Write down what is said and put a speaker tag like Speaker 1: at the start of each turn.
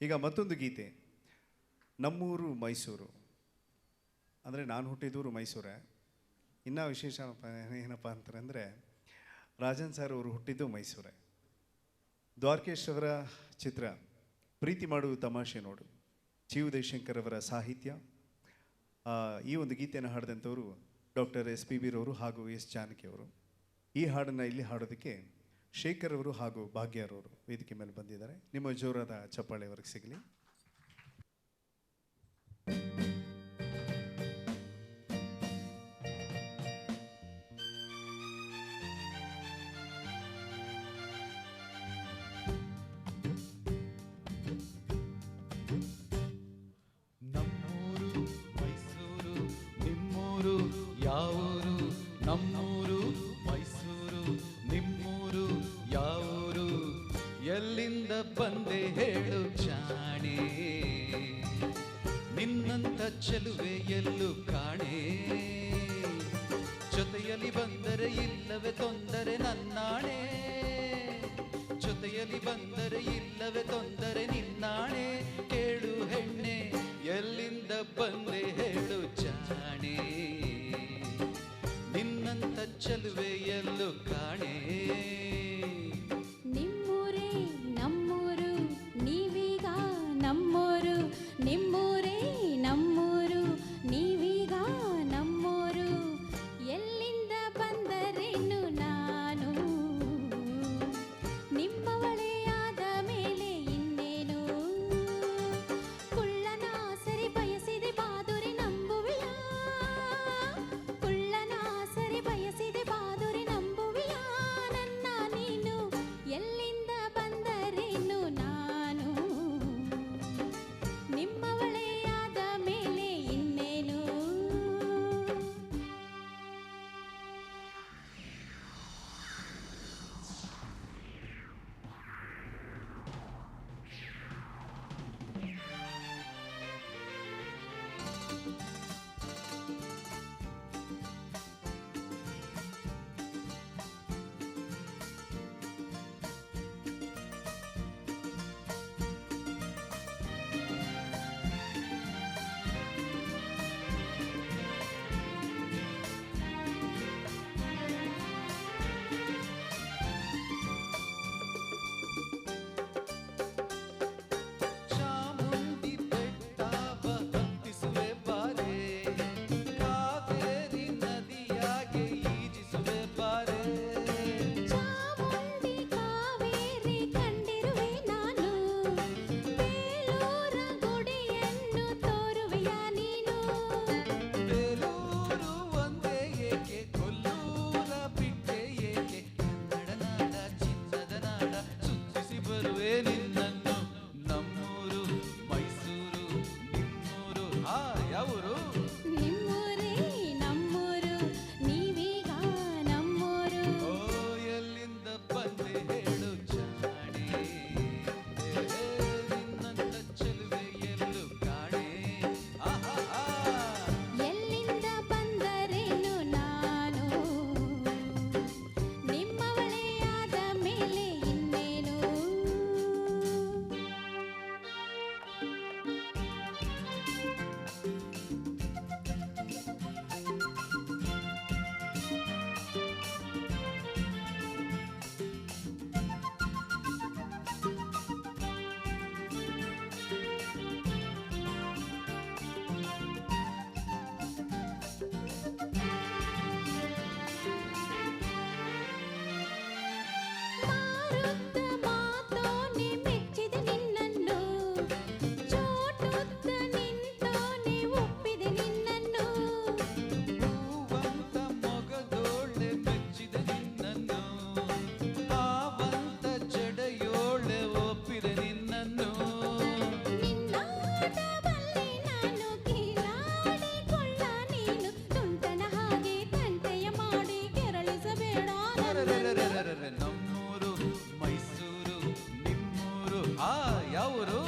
Speaker 1: ಈಗ ಮತ್ತೊಂದು ಗೀತೆ, ನಮ್ಮೂರು ಮೈಸೂರು. ಅಂದರೆ ನಾನು ಹುಟ್ಟಿದೂರು ಮೈಸೂರೇ. ಇನ್ನೂ ವಿಶೇಷ ಏನಪ್ಪ ಅಂತಂದರೆ ರಾಜನ್ ಸರ್ ಅವರು ಹುಟ್ಟಿದ್ದು ಮೈಸೂರೇ. ದ್ವಾರಕೇಶ್ ಅವರ ಚಿತ್ರ ಪ್ರೀತಿ ಮಾಡು ತಮಾಷೆ ನೋಡು, ಚಿ ಉದಯಶಂಕರ್ ಅವರ ಸಾಹಿತ್ಯ. ಈ ಒಂದು ಗೀತೆಯನ್ನು ಹಾಡಿದಂಥವರು ಡಾಕ್ಟರ್ SP ರವರು ಹಾಗೂ S ಜಾನಕಿ ಅವರು. ಈ ಹಾಡನ್ನು ಇಲ್ಲಿ ಹಾಡೋದಕ್ಕೆ ಶೇಖರ್ ಅವರು ಹಾಗೂ ಭಾಗ್ಯರವರು ವೇದಿಕೆ ಮೇಲೆ ಬಂದಿದ್ದಾರೆ. ನಿಮ್ಮ ಜೋರಾದ ಚಪ್ಪಾಳೆ ಅವರಿಗೆ ಸಿಗಲಿ.
Speaker 2: ನಮ್ಮೂರು ಮೈಸೂರು ನಿಮ್ಮೂರು ಯಾವೂರು, ನಮ್ಮೂರು ಮೈಸೂರು ನಿಮ್ಮೂರು ಯಾವೂರು, ಎಲ್ಲಿಂದ ಬಂದೆ ಹೇಳು ಜಾಣೆ, ನಿನ್ನಂತ ಚೆಲುವೆ ಎಲ್ಲೂ ಕಾಣೆ, ಜೊತೆಯಲ್ಲಿ ಬಂದರೆ ಇಲ್ಲವೇ ತೊಂದರೆ ನನ್ನಾಣೆ, ಜೊತೆಯಲ್ಲಿ ಬಂದರೆ ಇಲ್ಲವೇ ತೊಂದರೆ ನಿನ್ನಾಣೆ, ಕೇಳು ಹೆಣ್ಣೆ ಎಲ್ಲಿಂದ ಬಂದೆ ಹೇಳು ಜಾಣೆ, ನಿನ್ನಂತ ಚೆಲುವೆ ಎಲ್ಲೂ ಕಾಣೆ.
Speaker 3: ನಿಮ್ಮೂರೇ ನಮ್ಮೂರು ನೀವೀಗ ನಮ್ಮೂರು, ನಿಮ್ಮೂರೇ ನಮ್ಮೂರು ನೀವೀಗ ನಮ್ಮೂರು, ಎಲ್ಲಿಂದ ಬಂದರೇನು ನಾನು, ನಿಮ್ಮವಳೇ ಆದ ಮೇಲೆ ಇನ್ನೇನು, ಕುಳ್ಳನ ಸರಿ ಬಯಸಿದೆ ಬಾದುರಿ ನಂಬುವಿಯ, ಕುಳ್ಳನ ಸರಿ ಬಯಸಿದೆ ಬಾದುರಿ ನಂಬುವಿಯ, ನನ್ನ ನೀನು ಎಲ್ಲಿಂದ ಬಂದರೇನು ನಾನು, ನಿಮ್ಮವಳೇ ಆದ ಮೇಲೆ ಇನ್ನೇನು.
Speaker 2: ಚಾಮುಂಡಿ ಬೆಟ್ಟವ ಹತ್ತಿಸುವೆ ಬಾರೆ, ಕಾವೇರಿ ನದಿಯಾಗೆ ಈಜಿಸುವೆ ಬಾರೆ,
Speaker 3: ಚಾಮುಂಡಿ ಕಾವೇರಿ ಕಂಡಿರುವೆ ನಾನು, ಬೇಲೂರ ಗುಡಿಯನ್ನು ತೋರುವೆಯ ನೀನು,
Speaker 2: ಬೇಲೂರು ಒಂದೇ ಏಕೆ ಕೊಲ್ಲೂರ ಬಿಟ್ಟೆ ಏಕೆ, ಕನ್ನಡ ನಾಡ ಚಿನ್ನದ ನಾಡ ಸುತ್ತಿಸಿ ಬರುವೆ ನಿನ್ನನ್ನು, ನಮ್ಮೂರು ಮೈಸೂರು ನಿಮ್ಮೂರು ಯಾವೂರು,
Speaker 3: ನಿಮ್ಮೂರೇ ನಮ್ಮೂರು ನೀವೀಗ ನಮ್ಮೂರು.
Speaker 2: ಓ ಎಲ್ಲಿಂದ ಬಂದೆ ಹೇಳು ಜಾಣೆ, ನಿನ್ನಂತ ಚೆಲುವೆ ಎಲ್ಲೂ ಕಾಣೆ, ಆಹಾ
Speaker 3: ಎಲ್ಲಿಂದ ಬಂದರೇನು ನಾನು, ನಿಮ್ಮವಳೇ ಆದ ಮೇಲೆ ಇನ್ನೇನು. ಮಾರುತ್ತ ಮಾತೋನೆ ಮೆಚ್ಚಿದೆ ನಿನ್ನನ್ನು, ಚೋಟುತ್ತ ನಿಂತೋನೆ ಒಪ್ಪಿದೆ ನಿನ್ನನ್ನು,
Speaker 2: ಹೂವಂತ ಮೊಗದೋಳೆ ಮೆಚ್ಚಿದೆ ನಿನ್ನನ್ನು, ಹಾವಂತ ಜಡೆಯೋಳೆ ಒಪ್ಪಿದೆ ನಿನ್ನನ್ನು,
Speaker 3: ನಿನ್ನಾಟದಲ್ಲಿ ನಾನು ಕೀಲಾಡಿಕೊಳ್ಳ ನೀನು, ತುಂಟನ ಹಾಗೆ ತಂಟೆಯ ಮಾಡಿ ಕೆರಳಿಸಬೇಡ ನನ್ನನ್ನು.
Speaker 2: ನಮ್ಮೂರು ಮೈಸೂರು ನಿಮ್ಮೂರು ಯಾವೂರು,